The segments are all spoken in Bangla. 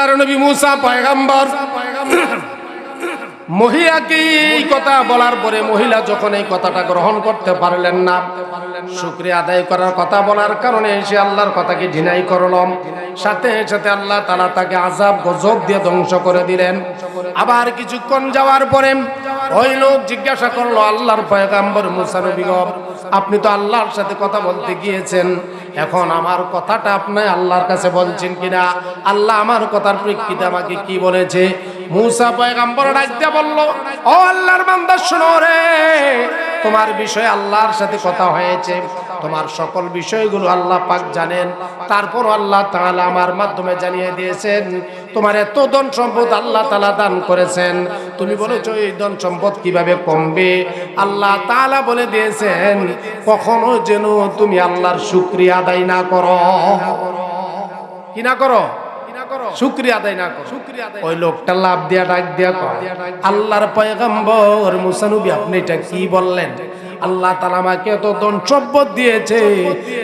আল্লাহর নবী মুসা পয়গম্বর মহিলাকে এই কথা বলার পরে মহিলা যখন এই কথাটা গ্রহণ করতে পারলেন না, শুকরিয়া আদায় করার কথা বলার কারণে সে আল্লাহর কথাকে ডিনাই করলাম, সাথে সাথে আল্লাহ তাআলা তাকে আযাব গজব দিয়ে ধ্বংস করে দিলেন। আবার কিছুক্ষণ যাওয়ার পরে ওই লোক জিজ্ঞাসা করলো, আল্লাহর পয়গম্বর মুসা নবী গো, আপনি তো আল্লাহর সাথে কথা বলতে গিয়েছেন, এখন আমার কথাটা আপনি আল্লাহর কাছে বলছেন কিনা? আল্লাহ আমার কথার প্রেক্ষিতে আমাকে কি বলেছে? মুসা পয়গম্বর ডাক দিয়ে বলল, ও আল্লাহর বান্দা শোনো রে, তোমার বিষয়ে আল্লাহর সাথে কথা হয়েছে, তোমার সকল বিষয়গুলো আল্লাহ পাক জানেন, তারপর আল্লাহ তাআলা আমার মাধ্যমে জানিয়ে দিয়েছেন তোমার এত ধন সম্পদ আল্লাহ তাআলা দান করেছেন, তুমি বলেছো এই ধন সম্পদ কিভাবে কমবে? আল্লাহ তাআলা বলে দিয়েছেন কখনো যেন তুমি আল্লাহর শুকরিয়া আদায় না করো। কি না করো? শুকরিয়া আদায় না করো। ওই লোকটা লাভ দিয়া ডাক দিয়া কয়, আল্লাহর পয়গম্বর মুসা নবী আপনি এটা কি বললেন? আল্লাহ তাআলা আমাকে এত ধন সম্পদ দিয়েছে,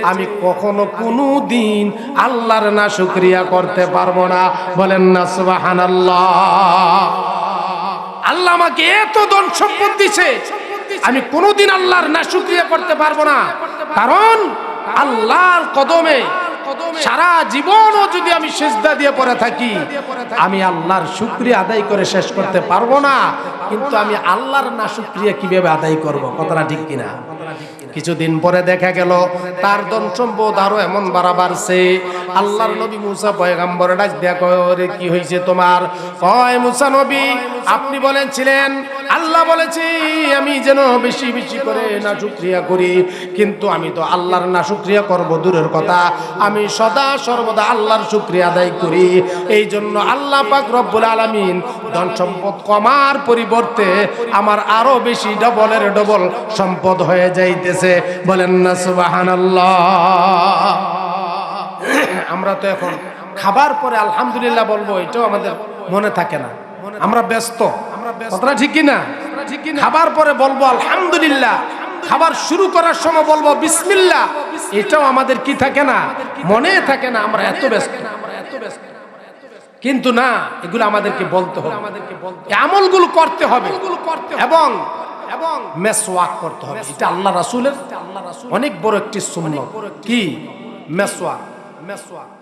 আমি কখনো কোনো দিন আল্লাহর না শুকরিয়া করতে পারবো না। বলেন না সুবহানাল্লাহ। আল্লাহ আমাকে এত ধন সম্পদ দিয়েছে, আমি কোনোদিন আল্লাহর না শুকরিয়া করতে পারবো না, কারণ আল্লাহর কদমে সারা জীবনও যদি আমি সিজদা দিয়ে পড়ে থাকি, আমি আল্লাহর শুকরিয়া আদায় করে শেষ করতে পারবো না। কিন্তু আমি আল্লাহর না শুকরিয়া কিভাবে আদায় করব? কথাটা ঠিক কিনা? কিছুদিন পরে দেখা গেল তার ধন সম্পদ আরো এমন বাড়ছে। আল্লাহর নবী মুসা পয়গম্বর ডাক দেয়া কয়, ওরে কি হয়েছে তোমার? কয়, মুসা নবী আপনি বলেছিলেন আল্লাহ বলেছি আমি যেন বেশি বেশি করে না শুকরিয়া করি, কিন্তু আমি তো আল্লাহর না শুকরিয়া করব দূরের কথা, আমি সদা সর্বদা আল্লাহর শুকরিয়া আদায় করি। এই জন্য আল্লাহ পাক রব্বুল আলামিন ধন সম্পদ কমার পরিবর্তে আমার আরো বেশি ডবলের ডবল সম্পদ হয়ে যাইতেছে। বলেন না সুবহানাল্লাহ। আমরা তো এখন খাবার পরে আলহামদুলিল্লাহ বলবো, এটাও আমাদের মনে থাকে না, আমরা ব্যস্ত। কথাটা ঠিক কিনা? খাবার পরে বলবো আলহামদুলিল্লাহ, খাবার শুরু করার সময় বলবো বিসমিল্লাহ, এটাও আমাদের কি থাকে না, মনে থাকে না, আমরা এত ব্যস্ত। কিন্তু না, এগুলো আমাদেরকে বলতে হবে, আমলগুলো করতে হবে এবং মেসওয়াক করতে হবে। এটা আল্লাহ রাসূলের অনেক বড় একটি সুন্নাত। কি? মেসওয়াক।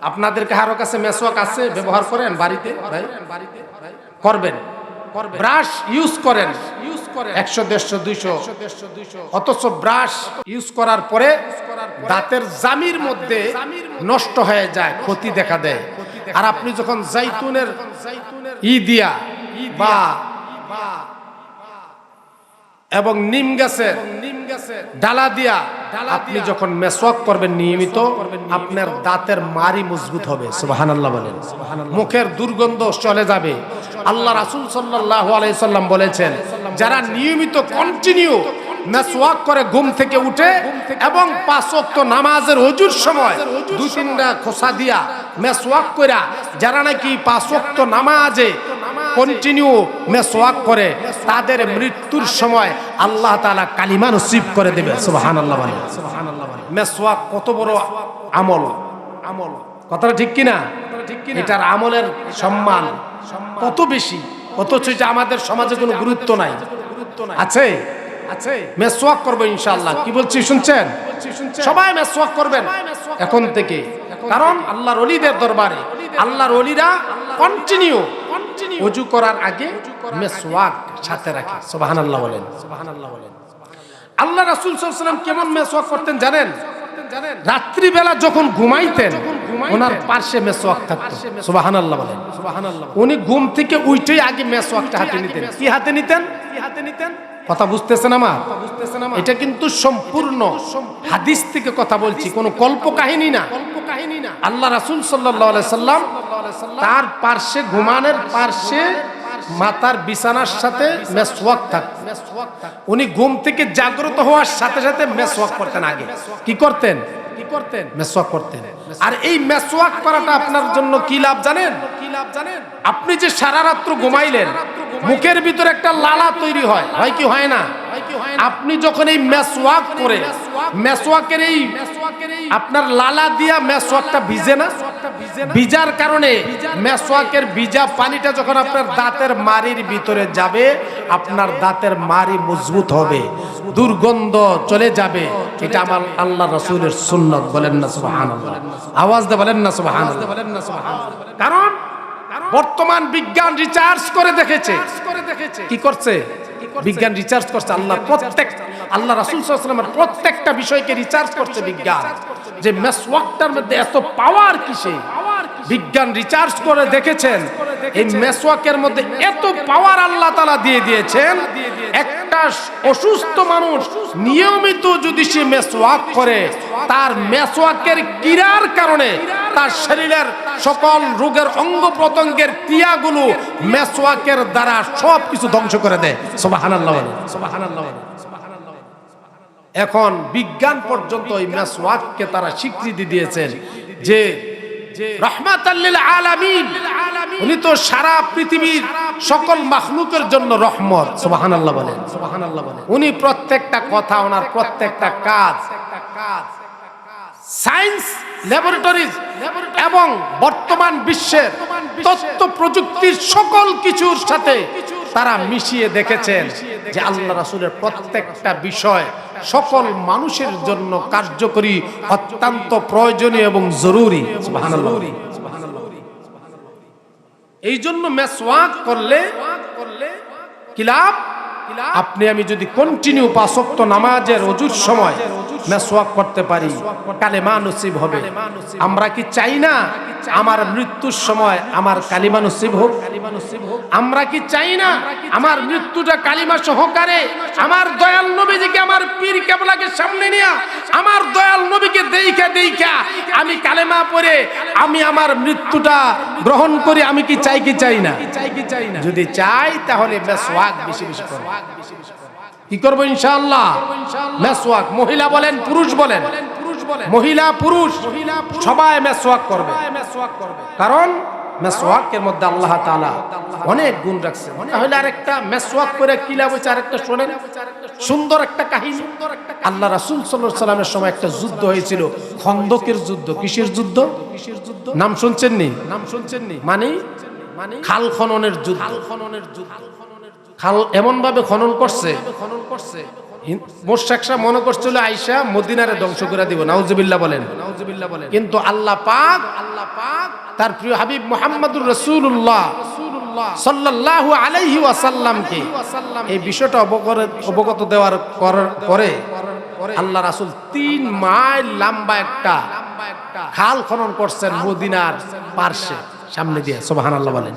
আপনাদের কারো কাছে মেসওয়াক আছে? ব্যবহার করেন বাড়িতে? ভাই করবেন। ব্রাশ ইউজ করেন 100, 150, 200, অথচ ব্রাশ ইউজ করার পরে দাঁতের জামির মধ্যে নষ্ট হয়ে যায়, ক্ষতি দেখা দেয়। আর আপনি যখন জাইতুনের দিয়া বা এবং নিম গাছের ডালা দিয়া আপনি যখন মেসওয়াক করবেন নিয়মিত, আপনার দাঁতের মাড়ি মজবুত হবে। সুবহানাল্লাহ বলেন। মুখের দুর্গন্ধ চলে যাবে। আল্লাহ রাসূল সাল্লাল্লাহু আলাইহি সাল্লাম বলেছেন, যারা নিয়মিত কন্টিনিউ মেসওয়াক করে ঘুম থেকে উঠে এবং 5 ওয়াক্ত নামাজের ওযুর সময় 2-3টা খোসা দিয়া মেসওয়াক কইরা যারা নাকি 5 ওয়াক্ত নামাজে কন্টিনিউ মেসওয়াক করে, তাদের মৃত্যুর সময় আল্লাহ তাআলা কালিমা নসিব করে দেবে। সুবহানাল্লাহ বলেন। মেসওয়াক কত বড় আমল! কথাটা ঠিক কিনা? এটার আমলের সম্মান কত বেশি, অথচ এটা আমাদের সমাজে কোনো গুরুত্ব নাই। আছে? মেসওয়াক করবো ইনশাআল্লাহ। কি বলছি শুনছেন? সবাই মেসওয়াক করবেন এখন থেকে, কারণ আল্লাহর ওলিদের দরবারে আল্লাহর ওলিরা কন্টিনিউ ওযু করার আগে মেসওয়াক সাথে রাখে। সুবহানাল্লাহ বলেন। আল্লাহ রাসূল সাল্লাল্লাহু আলাইহি ওয়াসাল্লাম কেমন মেসওয়াক করতেন জানেন? রাত্রি বেলা যখন ঘুমাইতেন ওনার পাশে মেসওয়াক থাকতো। সুবহানাল্লাহ বলেন। উনি ঘুম থেকে উঠেই আগে মেসওয়াকটা হাতে নিতেন। কি হাতে নিতেন? কথা বুঝতেছেন আমার? এটা কিন্তু সম্পূর্ণ হাদিস থেকে কথা বলছি, কোনো কল্প কাহিনী না। আল্লাহ রাসূল সাল্লাল্লাহু আলাইহি সাল্লাম তার পাশে, ঘুমানোর পাশে মাথার বিছানার সাথে মেসওয়াক থাকতো। উনি ঘুম থেকে জাগ্রত হওয়ার সাথে সাথে মেসওয়াক করতেন। আগে কি করতেন? মেসওয়াক করতেন। আর এই মেসওয়াক করাটা আপনার জন্য কি লাভ জানেন? আপনি যে সারা রাত্র ঘুমাইলেন, মুখের ভিতরে একটা লালা তৈরি হয় কি হয় না? আপনি যখন এই মেসওয়াক করে, মেসওয়াকের এই আপনার লালা দিয়া মেসওয়াকটা ভিজে না, ভিজার কারণে মেসওয়াকের ভিজা পানিটা যখন আপনার দাঁতের মাড়ির ভিতরে যাবে, আপনার দাঁতের মাড়ি মজবুত হবে, দুর্গন্ধ চলে যাবে। এটা আমার আল্লাহ রাসূলের সুন্নাত। বলেন না সুবহানাল্লাহ, আওয়াজ দিয়ে বলেন না সুবহানাল্লাহ। কারণ বর্তমান বিজ্ঞান রিসার্চ করে দেখেছে, কি করছে? বিজ্ঞান রিসার্চ করছে। আল্লাহ রাসূল সাল্লাল্লাহু আলাইহি ওয়াসাল্লামের প্রত্যেকটা বিষয়কে রিসার্চ করছে বিজ্ঞান, যে মেসওয়াকটার মধ্যে এত পাওয়ার কিসে। বিজ্ঞান রিসার্চ করে দেখেছেন এই মেসওয়াকের মধ্যে এত পাওয়ার আল্লাহ তাআলা দিয়ে দিয়েছেন। একটা অসুস্থ মানুষ নিয়মিত যদি সে মেসওয়াক করে, তার মেসওয়াকের ক্রিয়ার কারণে তার শরীরের সকল রোগের অঙ্গ প্রত্যঙ্গের ক্রিয়াগুলো মেসওয়াকের দ্বারা সবকিছু ধ্বংস করে দেয়। সুবহানাল্লাহ বলেন, সুবহানাল্লাহ বলেন। এখন বিজ্ঞান পর্যন্ত এই মেসওয়াককে তারা স্বীকৃতি দিয়েছেন যে রাহমাতাল লিল আলামিন, উনি তো সারা পৃথিবীর সকল মাখলুকের জন্য রহমত। সুবহানাল্লাহ বলেন, সুবহানাল্লাহ বলেন। উনি প্রত্যেকটা কথা, ওনার প্রত্যেকটা কাজ সায়েন্স ল্যাবরেটরিজ এবং বর্তমান বিশ্বের তথ্য প্রযুক্তির সকল কিছুর সাথে তারা মিশিয়ে দেখেছেন যে আল্লাহ রাসূলের প্রত্যেকটা বিষয় সকল মানুষের জন্য কার্যকরী, অত্যন্ত প্রয়োজনীয় এবং জরুরি। সুবহানাল্লাহ। এই জন্য মেসওয়াক করলে কি লাভ? আপনি আমি যদি কন্টিনিউ 5 ওয়াক্ত নামাজের ওযুর সময় মেসওয়াক করতে পারি, কালেমা নসিব হবে। আমরা কি চাই না আমার মৃত্যুর সময় আমার কালিমা নসিব হোক? আমরা কি চাই না আমার মৃত্যুটা কালিমা সহকারে আমার দয়াল নবীজিকে, আমার পীর কেবলাকে সামনে নিয়ে আমার দয়াল নবীকে দেইখা আমি কালেমা পড়ে আমি আমার মৃত্যুটা গ্রহণ করি? আমি কি চাই কি চাই না? যদি চাই তাহলে মেসওয়াক বেশি বেশি করব। কি করব? ইনশাআল্লাহ মেসওয়াক, মহিলা বলেন পুরুষ বলেন, মহিলা পুরুষ সবাই মেসওয়াক করবে। কারণ মেসওয়াকের মধ্যে আল্লাহ তাআলা অনেক গুণ রাখছে। তাহলে আরেকটা মেসওয়াক করে কি লাভ হয়েছে আরেকটা শোনেন, সুন্দর একটা কাহিনী। আল্লাহ রাসূল সাল্লাল্লাহু আলাইহি ওয়াসাল্লামের সময় একটা যুদ্ধ হয়েছিল, খন্দকের যুদ্ধ। কিসের যুদ্ধ? নাম শুনছেন নি? মানে খাল খননের যুদ্ধ। খাল এমন ভাবে খনন করছে, মুশরিকরা মনে করছিল আয়েশা মদিনারে ধ্বংস করে দিব। নাউজুবিল্লাহ বলেন। কিন্তু আল্লাহ পাক তার প্রিয় হাবিব মুহাম্মদুর রাসূলুল্লাহ সাল্লাল্লাহু আলাইহি ওয়াসাল্লামকে এই বিষয়টা অবগত দেওয়ার পরে আল্লাহ রাসূল 3 মাইল লম্বা একটা খাল খনন করছেন মদিনার পার্শ্বে, সামনে দিয়ে। সুবহানাল্লাহ বলেন।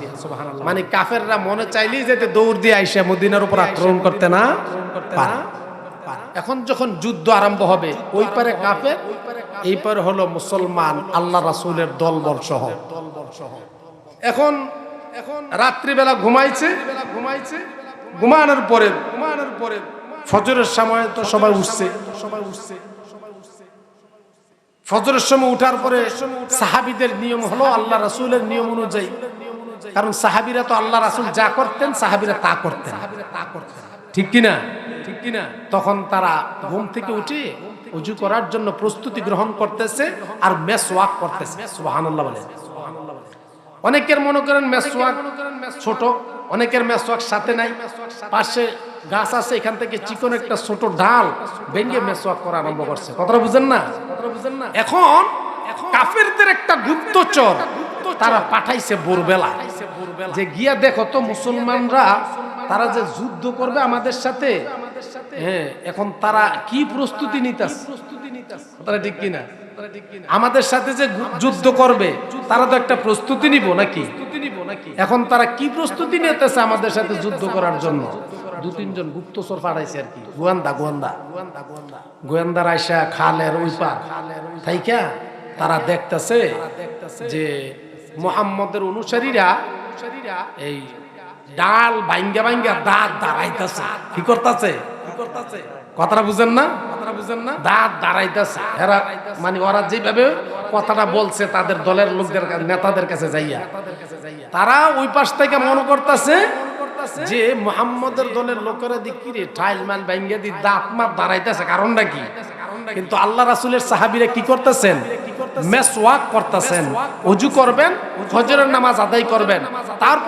মানে কাফেররা মনে চাইলেই যেতে দৌড় দিয়ে আইসা মদিনার উপর আক্রমণ করতে না পারে। এখন যখন যুদ্ধ আরম্ভ হবে, ওই পারে কাফের, এই পারে হলো মুসলমান, আল্লাহ রাসূলের দলবল সহ। এখন রাত্রিবেলা ঘুমাইছে, ঘুমানোর পরে ফজরের সময় তো সবাই উঠছে। ফজরের সময় উঠার পরে সাহাবীদের নিয়ম হলো আল্লাহ রাসূলের নিয়ম অনুযায়ী, কারণ সাহাবীরা তো আল্লাহ রাসূল যা করতেন সাহাবীরা তা করতেন, ঠিক কিনা? তখন তারা ঘুম থেকে উঠে ওযু করার জন্য প্রস্তুতি গ্রহণ করতেছে আর মেসওয়াক করতেছে। সুবহানাল্লাহ বলেন। অনেকের মনে করেন মেসওয়াক ছোট, অনেকের মেসওয়াক সাথে নাই, পাশে গাছ আছে, এখান থেকে চিকন একটা ছোট ডাল ভেঙে মেসওয়াক করা আরম্ভ করছে। কথাটা বুঝেন না? এখন কাফেরদের একটা গুপ্তচর তারা পাঠাইছে ভোরবেলা, যে গিয়া দেখো তো মুসলমানরা তারা যে যুদ্ধ করবে আমাদের সাথে, হ্যাঁ, এখন তারা কি প্রস্তুতি নিতেছে। কথাটা ঠিক কিনা? আমাদের সাথে যে যুদ্ধ করবে তারা তো একটা প্রস্তুতি নিব নাকি? এখন তারা কি প্রস্তুতি নিতেছে আমাদের সাথে যুদ্ধ করার জন্য? 2-3 জন গুপ্তচর পাঠাইছে আর কি, গোয়েন্দার আইসা খালের ওই পার থাইকা তারা দেখতেছে যে মুহাম্মদের অনুসারীরা এই ডাল ভাঙ্গা দাঁত দাঁড়াইতেছে। কি করতেছে? কথাটা বুঝেন না? দাঁত দাঁড়াইতেছে। এরা মানে ওরা যেভাবে কথাটা বলছে তাদের দলের লোকদের, নেতাদের কাছে যাইয়া, তারা ওই পাশ থেকে মনে করতেছে যে মুহাম্মদের দলের লোকেরা দিকিরে টাইল মাল ভাঙ্গা দি দাঁত মাত দাঁড়াইতেছে, কারণটা কি? কিন্তু আল্লাহ রাসূলের সাহাবীরা কি করতেছেন? মেসওয়াক করতেছেন। ওযু করবেন, ফজরের নামাজ আদায় করবেন, তারপর